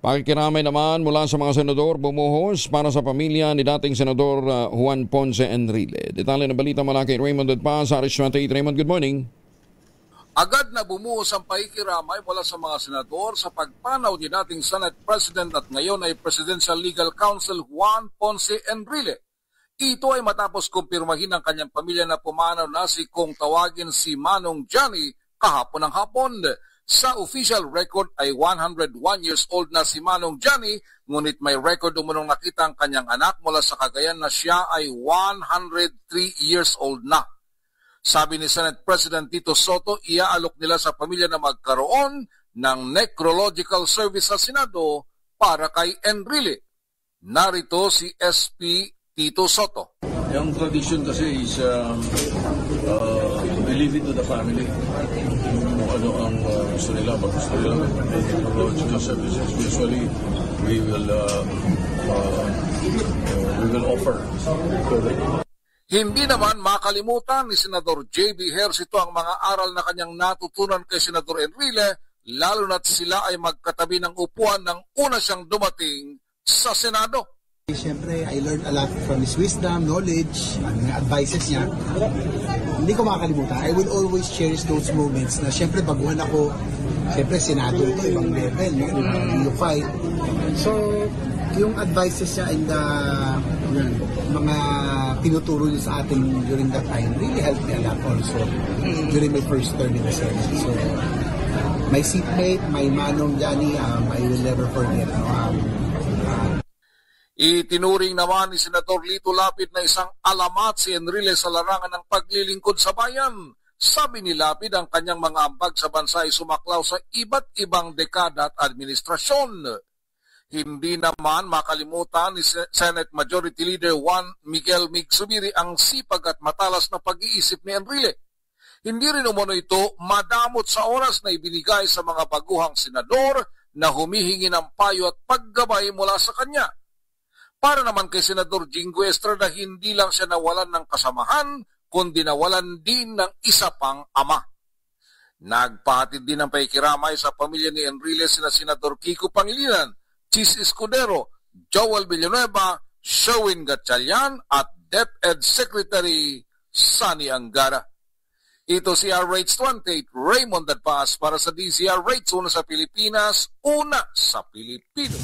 Pakikiramay naman mula sa mga senador bumuhos para sa pamilya ni dating Senador Juan Ponce Enrile. Detalye ng balita mula kay Raymond Dadpa sa RH28. Raymond, good morning. Agad na bumuhos ang pakikiramay mula sa mga senador sa pagpanaw ni dating Senate President at ngayon ay Presidential Legal Counsel Juan Ponce Enrile. Ito ay matapos kumpirmahin ng kanyang pamilya na pumanaw na si kung tawagin si Manong Johnny kahapon ng hapon. Sa official record ay 101 years old na si Manong Johnny, ngunit may record umunong nakita ang kanyang anak mula sa Cagayan na siya ay 103 years old na. Sabi ni Senate President Tito Soto, iaalok nila sa pamilya na magkaroon ng necrological service sa Senado para kay Enrile. Narito si SP Tito Soto. Yung tradition kasi is we leave it to the family. Kung ano ang gusto nila, pag gusto nila technological services, usually we will offer. Hindi naman makalimutan ni Senador J.B. Ejercito ang mga aral na kanyang natutunan kay Senador Enrile, lalo na't sila ay magkatabi ng upuan nang una siyang dumating sa Senado. Siyempre, I learned a lot from his wisdom, knowledge, and advices niya. Hindi ko makakalimutan. I will always cherish those moments na siyempre baguhan ako, siyempre Senado ito, ibang level, no? fight. So, yung advices niya and mga tinuturo niya sa atin during that time really helped me a lot also during my first term in the Senate. So, my seatmate, my Manong Johnny, I will never forget. Itinuring naman ni Senador Lito Lapid na isang alamat si Enrile sa larangan ng paglilingkod sa bayan. Sabi ni Lapid ang kanyang mga ambag sa bansa ay sumaklaw sa iba't ibang dekada at administrasyon. Hindi naman makalimutan ni Senate Majority Leader Juan Miguel Mig Zubiri ang sipag at matalas na pag-iisip ni Enrile. Hindi rin umano ito madamot sa oras na ibinigay sa mga baguhang senador na humihingi ng payo at paggabay mula sa kanya. Para naman kay Senador Jingo Estrada, hindi lang siya nawalan ng kasamahan, kundi nawalan din ng isa pang ama. Nagpahatid din ng pakikiramay sa pamilya ni Enrile sina Senador Kiko Pangilinan, Chis Escudero, Joel Villanueva, Sherwin Gatchalian at DepEd Secretary Sunny Angara. Ito si RH28, Raymond Dadpas para sa DZRH, una sa Pilipinas, una sa Pilipino.